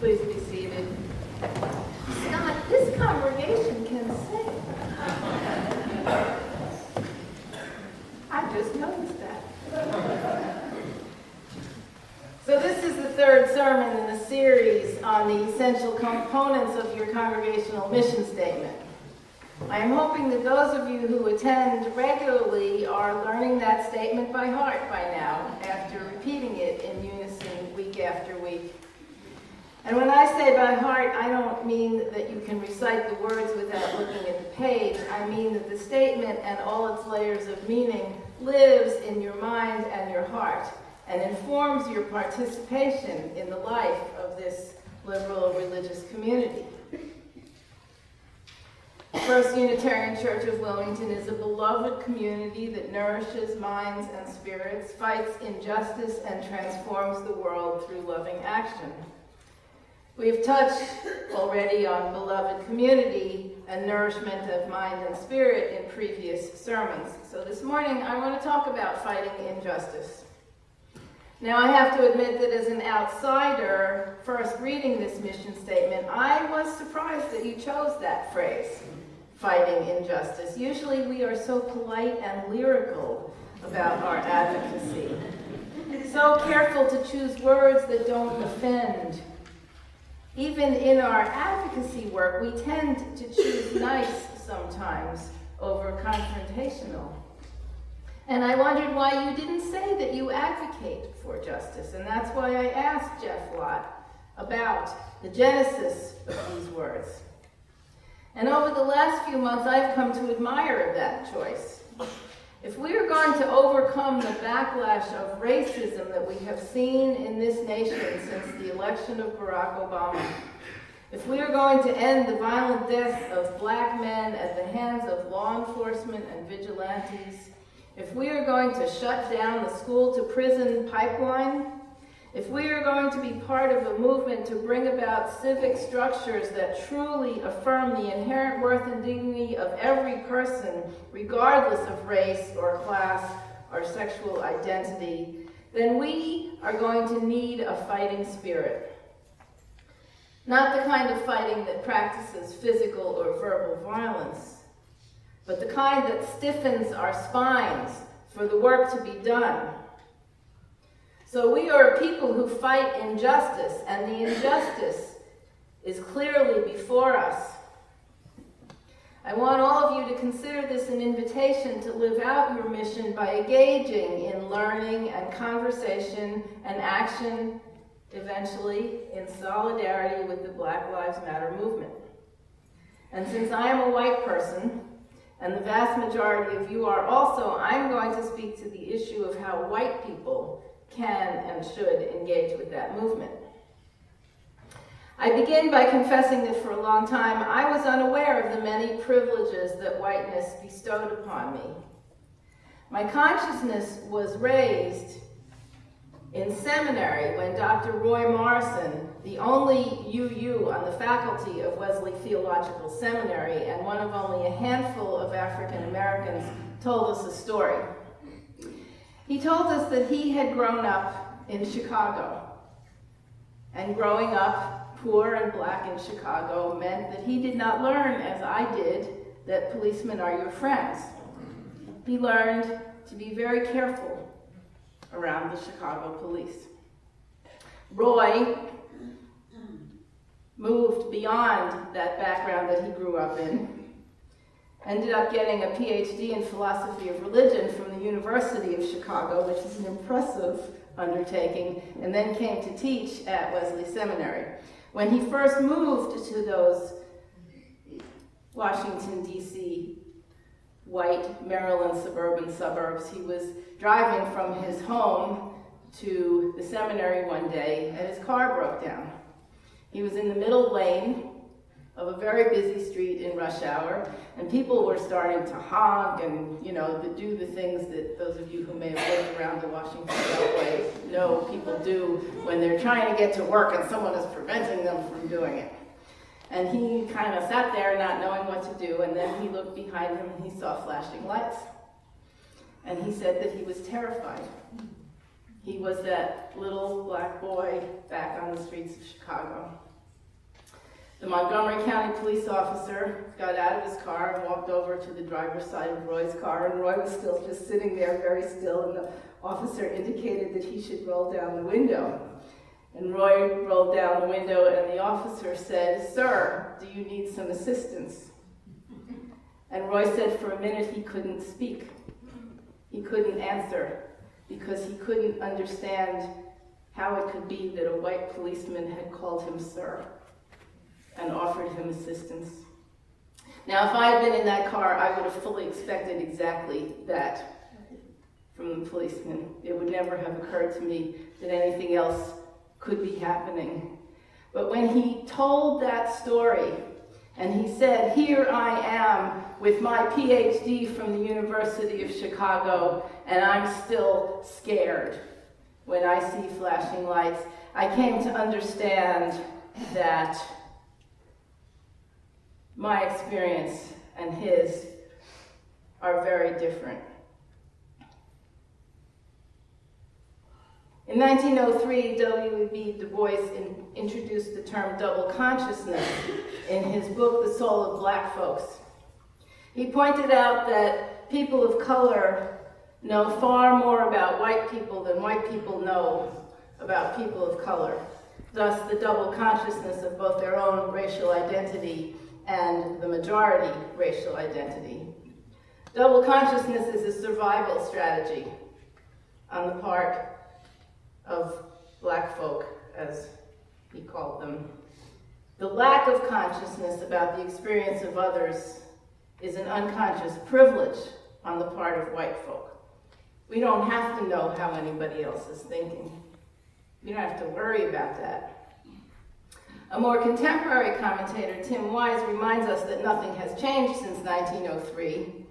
Please be seated. Scott, this congregation can sing. I just noticed that. So this is the third sermon in the series on the essential components of your congregational mission statement. I am hoping that those of you who attend regularly are learning that statement by heart by now, after repeating it in unison week after week. And when I say by heart, I don't mean that you can recite the words without looking at the page. I mean that the statement and all its layers of meaning lives in your mind and your heart and informs your participation in the life of this liberal religious community. First Unitarian Church of Wilmington is a beloved community that nourishes minds and spirits, fights injustice, and transforms the world through loving action. We've touched already on beloved community and nourishment of mind and spirit in previous sermons. So this morning I want to talk about fighting injustice. Now I have to admit that as an outsider, first reading this mission statement, I was surprised that you chose that phrase, fighting injustice. Usually we are so polite and lyrical about our advocacy, so careful to choose words that don't offend. Even in our advocacy work, we tend to choose nice sometimes over confrontational. And I wondered why you didn't say that you advocate for justice. And that's why I asked Jeff Lott about the genesis of these words. And over the last few months, I've come to admire that choice. If we are going to overcome the backlash of racism that we have seen in this nation since the election of Barack Obama, if we are going to end the violent deaths of black men at the hands of law enforcement and vigilantes, if we are going to shut down the school-to-prison pipeline, if we are going to be part of a movement to bring about civic structures that truly affirm the inherent worth and dignity of every person, regardless of race or class or sexual identity, then we are going to need a fighting spirit. Not the kind of fighting that practices physical or verbal violence, but the kind that stiffens our spines for the work to be done. So we are a people who fight injustice, and the injustice is clearly before us. I want all of you to consider this an invitation to live out your mission by engaging in learning and conversation and action, eventually in solidarity with the Black Lives Matter movement. And since I am a white person, and the vast majority of you are also, I'm going to speak to the issue of how white people can and should engage with that movement. I begin by confessing that for a long time I was unaware of the many privileges that whiteness bestowed upon me. My consciousness was raised in seminary when Dr. Roy Morrison, the only UU on the faculty of Wesley Theological Seminary and one of only a handful of African Americans, told us a story. He told us that he had grown up in Chicago, and growing up poor and black in Chicago meant that he did not learn, as I did, that policemen are your friends. He learned to be very careful around the Chicago police. Roy moved beyond that background that he grew up in, ended up getting a PhD in philosophy of religion from the University of Chicago, which is an impressive undertaking, and then came to teach at Wesley Seminary. When he first moved to those Washington, D.C., white Maryland suburban suburbs, he was driving from his home to the seminary one day, and his car broke down. He was in the middle lane of a very busy street in rush hour, and people were starting to honk and, to do the things that those of you who may have lived around the Washington Beltway know people do when they're trying to get to work and someone is preventing them from doing it. And he kind of sat there not knowing what to do, and then he looked behind him and he saw flashing lights. And he said that he was terrified. He was that little black boy back on the streets of Chicago. The Montgomery County police officer got out of his car and walked over to the driver's side of Roy's car, and Roy was still just sitting there very still, and the officer indicated that he should roll down the window. And Roy rolled down the window, and the officer said, "Sir, do you need some assistance?" And Roy said for a minute he couldn't speak. He couldn't answer because he couldn't understand how it could be that a white policeman had called him sir and offered him assistance. Now, if I had been in that car, I would have fully expected exactly that from the policeman. It would never have occurred to me that anything else could be happening. But when he told that story, and he said, "Here I am with my PhD from the University of Chicago, and I'm still scared when I see flashing lights," I came to understand that my experience and his are very different. In 1903, W.E.B. Du Bois introduced the term double consciousness in his book, The Soul of Black Folks. He pointed out that people of color know far more about white people than white people know about people of color, thus the double consciousness of both their own racial identity and the majority racial identity. Double consciousness is a survival strategy on the part of black folk, as he called them. The lack of consciousness about the experience of others is an unconscious privilege on the part of white folk. We don't have to know how anybody else is thinking. We don't have to worry about that. A more contemporary commentator, Tim Wise, reminds us that nothing has changed since 1903.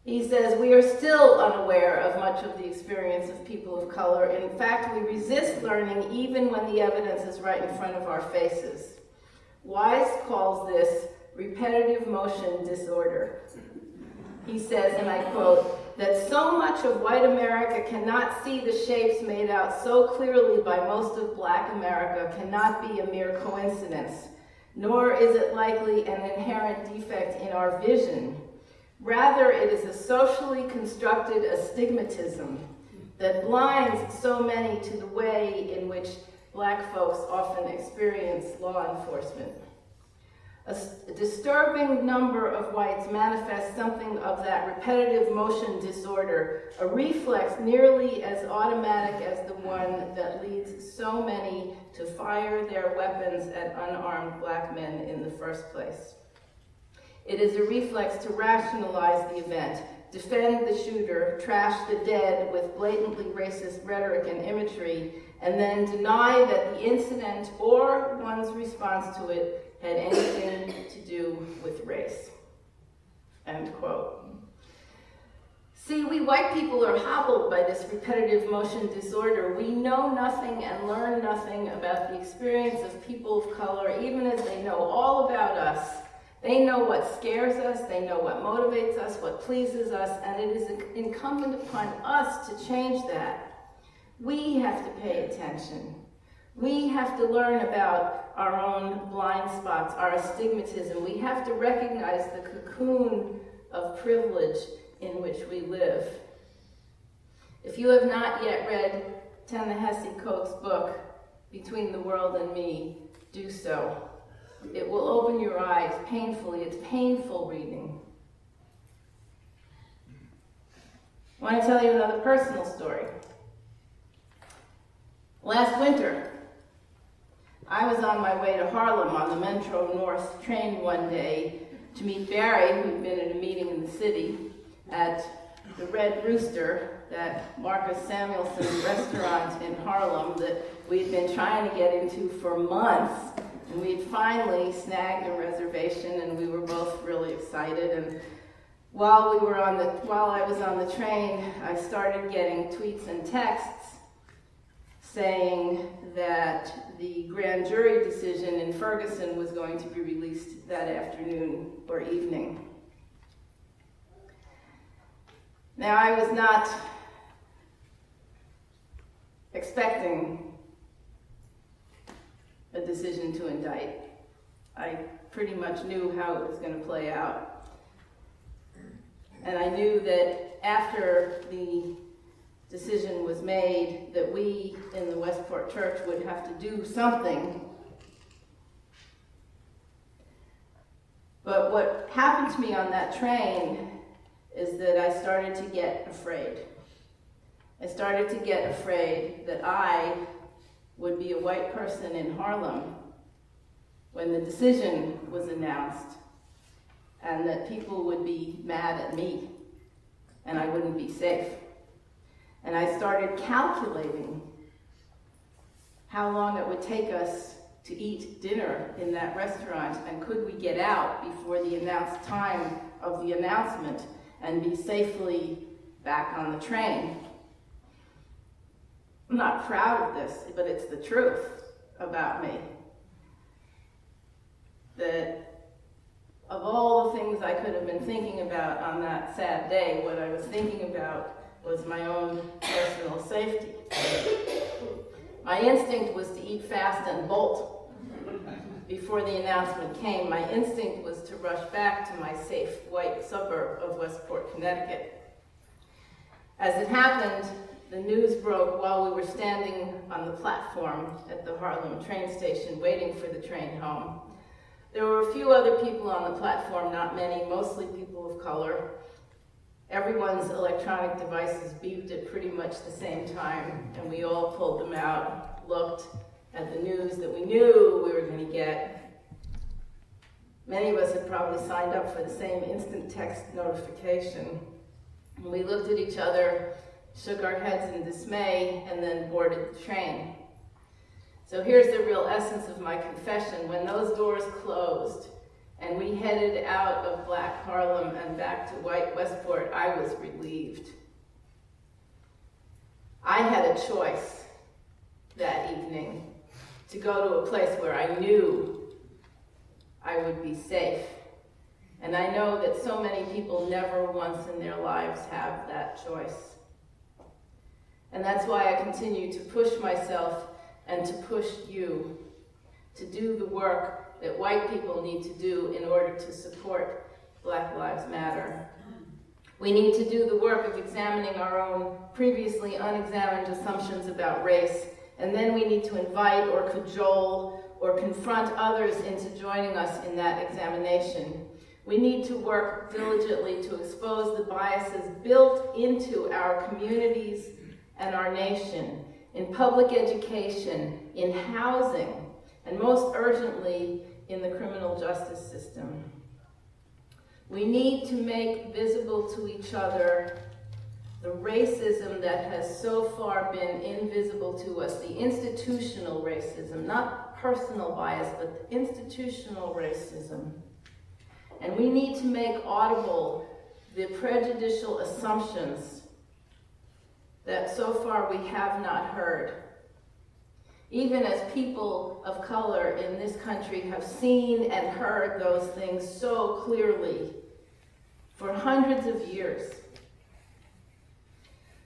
He says, "We are still unaware of much of the experience of people of color. In fact, we resist learning even when the evidence is right in front of our faces." Wise calls this repetitive motion disorder. He says, and I quote, "that so much of white America cannot see the shapes made out so clearly by most of black America cannot be a mere coincidence, nor is it likely an inherent defect in our vision. Rather, it is a socially constructed astigmatism that blinds so many to the way in which black folks often experience law enforcement. A disturbing number of whites manifest something of that repetitive motion disorder, a reflex nearly as automatic as the one that leads so many to fire their weapons at unarmed black men in the first place. It is a reflex to rationalize the event, defend the shooter, trash the dead with blatantly racist rhetoric and imagery, and then deny that the incident or one's response to it had anything to do with race." End quote. See, we white people are hobbled by this repetitive motion disorder. We know nothing and learn nothing about the experience of people of color, even as they know all about us. They know what scares us, they know what motivates us, what pleases us, and it is incumbent upon us to change that. We have to pay attention. We have to learn about our own blind spots, our astigmatism. We have to recognize the cocoon of privilege in which we live. If you have not yet read Ta-Nehisi Coates' book, Between the World and Me, do so. It will open your eyes painfully. It's painful reading. I want to tell you another personal story. Last winter, I was on my way to Harlem on the Metro North train one day to meet Barry, who'd been at a meeting in the city, at the Red Rooster, that Marcus Samuelson's restaurant in Harlem that we'd been trying to get into for months. And we'd finally snagged a reservation, and we were both really excited. And while I was on the train, I started getting tweets and texts saying that the grand jury decision in Ferguson was going to be released that afternoon or evening. Now, I was not expecting a decision to indict. I pretty much knew how it was going to play out. And I knew that after the decision was made that we in the Westport Church would have to do something. But what happened to me on that train is that I started to get afraid. I started to get afraid that I would be a white person in Harlem when the decision was announced, and that people would be mad at me and I wouldn't be safe. And I started calculating how long it would take us to eat dinner in that restaurant, and could we get out before the announced time of the announcement and be safely back on the train. I'm not proud of this, but it's the truth about me. That of all the things I could have been thinking about on that sad day, what I was thinking about was my own personal safety. My instinct was to eat fast and bolt. Before the announcement came, my instinct was to rush back to my safe white suburb of Westport, Connecticut. As it happened, the news broke while we were standing on the platform at the Harlem train station waiting for the train home. There were a few other people on the platform, not many, mostly people of color. Everyone's electronic devices beeped at pretty much the same time, and we all pulled them out, looked at the news that we knew we were going to get. Many of us had probably signed up for the same instant text notification. And we looked at each other, shook our heads in dismay, and then boarded the train. So here's the real essence of my confession. When those doors closed and we headed out of Black Harlem and back to white Westport, I was relieved. I had a choice that evening to go to a place where I knew I would be safe. And I know that so many people never once in their lives have that choice. And that's why I continue to push myself and to push you to do the work that white people need to do in order to support Black Lives Matter. We need to do the work of examining our own previously unexamined assumptions about race, and then we need to invite or cajole or confront others into joining us in that examination. We need to work diligently to expose the biases built into our communities and our nation, in public education, in housing, and most urgently, in the criminal justice system. We need to make visible to each other the racism that has so far been invisible to us, the institutional racism, not personal bias, but the institutional racism. And we need to make audible the prejudicial assumptions that so far we have not heard. Even as people of color in this country have seen and heard those things so clearly for hundreds of years.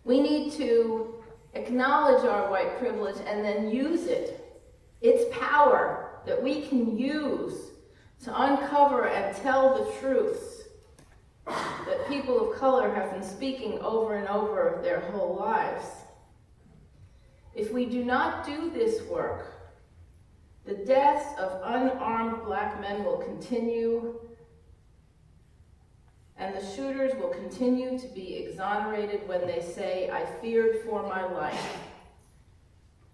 We need to acknowledge our white privilege and then use it, its power that we can use to uncover and tell the truths that people of color have been speaking over and over their whole lives. If we do not do this work, the deaths of unarmed Black men will continue, and the shooters will continue to be exonerated when they say, "I feared for my life,"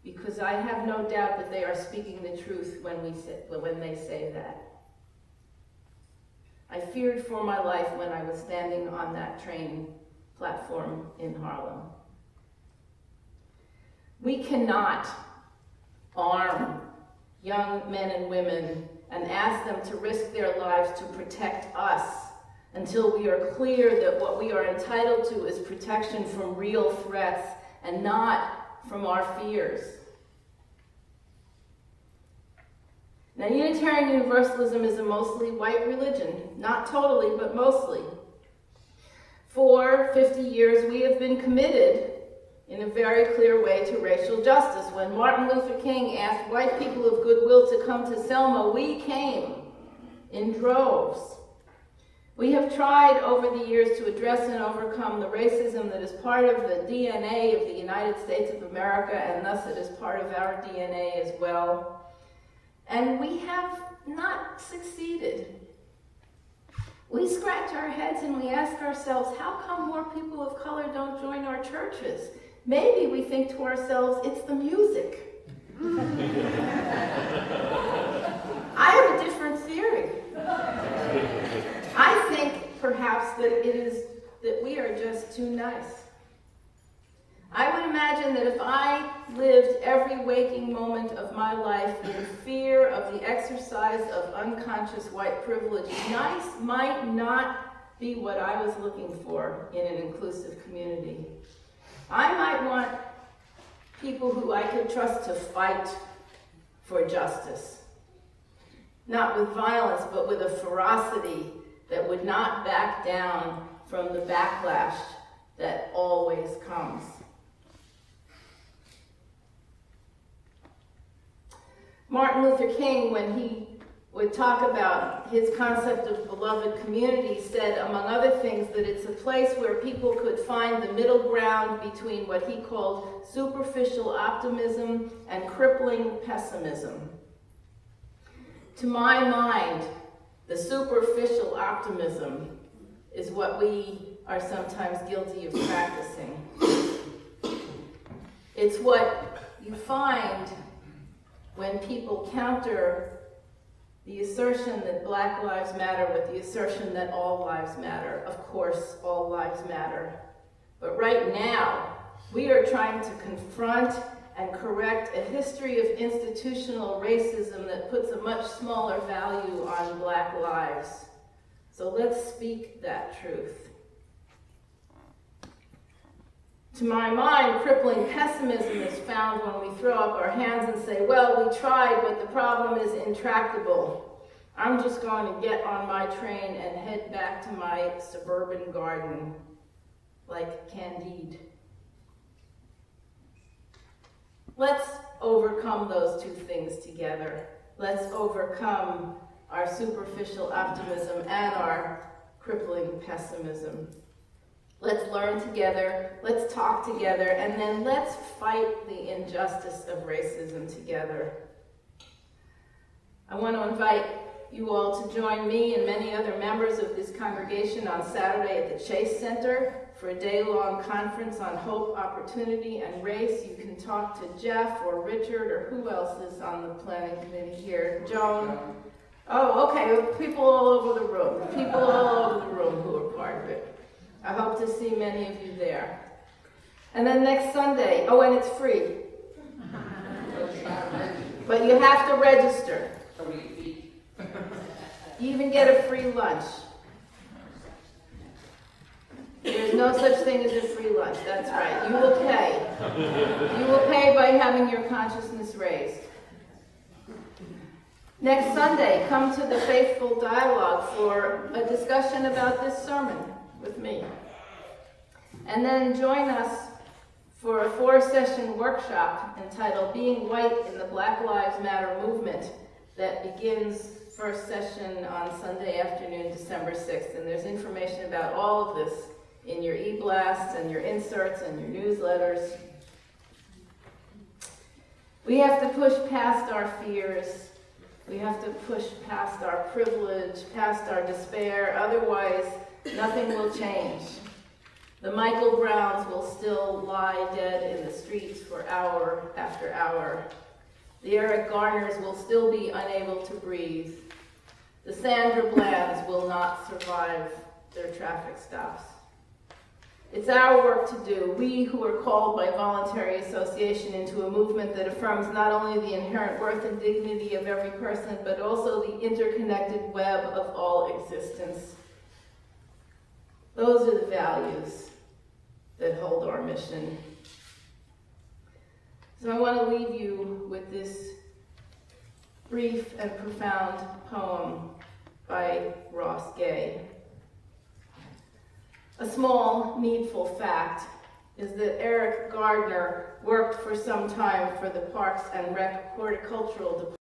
because I have no doubt that they are speaking the truth when they say that. I feared for my life when I was standing on that train platform in Harlem. We cannot arm young men and women and ask them to risk their lives to protect us until we are clear that what we are entitled to is protection from real threats and not from our fears. Now, Unitarian Universalism is a mostly white religion, not totally, but mostly. For 50 years, we have been committed in a very clear way to racial justice. When Martin Luther King asked white people of goodwill to come to Selma, we came. in droves. We have tried over the years to address and overcome the racism that is part of the DNA of the United States of America, and thus it is part of our DNA as well. And we have not succeeded. We scratch our heads and we ask ourselves, how come more people of color don't join our churches? Maybe we think to ourselves, it's the music. I have a different theory. I think perhaps that it is that we are just too nice. I would imagine that if I lived every waking moment of my life in fear of the exercise of unconscious white privilege, nice might not be what I was looking for in an inclusive community. I might want people who I could trust to fight for justice. Not with violence, but with a ferocity that would not back down from the backlash that always comes. Martin Luther King, when he would talk about his concept of beloved community, said, among other things, that it's a place where people could find the middle ground between what he called superficial optimism and crippling pessimism. To my mind, the superficial optimism is what we are sometimes guilty of practicing. It's what you find when people counter the assertion that Black lives matter with the assertion that all lives matter. Of course, all lives matter. But right now, we are trying to confront and correct a history of institutional racism that puts a much smaller value on Black lives. So let's speak that truth. To my mind, crippling pessimism is found when we throw up our hands and say, well, we tried, but the problem is intractable. I'm just going to get on my train and head back to my suburban garden, like Candide. Let's overcome those two things together. Let's overcome our superficial optimism and our crippling pessimism. Let's learn together, let's talk together, and then let's fight the injustice of racism together. I want to invite you all to join me and many other members of this congregation on Saturday at the Chase Center for a day-long conference on hope, opportunity, and race. You can talk to Jeff or Richard or who else is on the planning committee here. Joan. Oh, okay, people all over the room. People all over the room who are part of it. I hope to see many of you there. And then next Sunday, oh, and it's free. But you have to register. You even get a free lunch. There's no such thing as a free lunch, that's right. You will pay. You will pay by having your consciousness raised. Next Sunday, come to the Faithful Dialogue for a discussion about this sermon with me. And then join us for a 4-session workshop entitled Being White in the Black Lives Matter Movement that begins first session on Sunday afternoon, December 6th. And there's information about all of this in your e-blasts and your inserts and your newsletters. We have to push past our fears. We have to push past our privilege, past our despair. Otherwise, nothing will change. The Michael Browns will still lie dead in the streets for hour after hour. The Eric Garners will still be unable to breathe. The Sandra Blands will not survive their traffic stops. It's our work to do, we who are called by voluntary association into a movement that affirms not only the inherent worth and dignity of every person, but also the interconnected web of all existence. Those are the values that hold our mission. So I want to leave you with this brief and profound poem by Ross Gay. A small, needful fact is that Eric Gardner worked for some time for the Parks and Rec Horticultural Department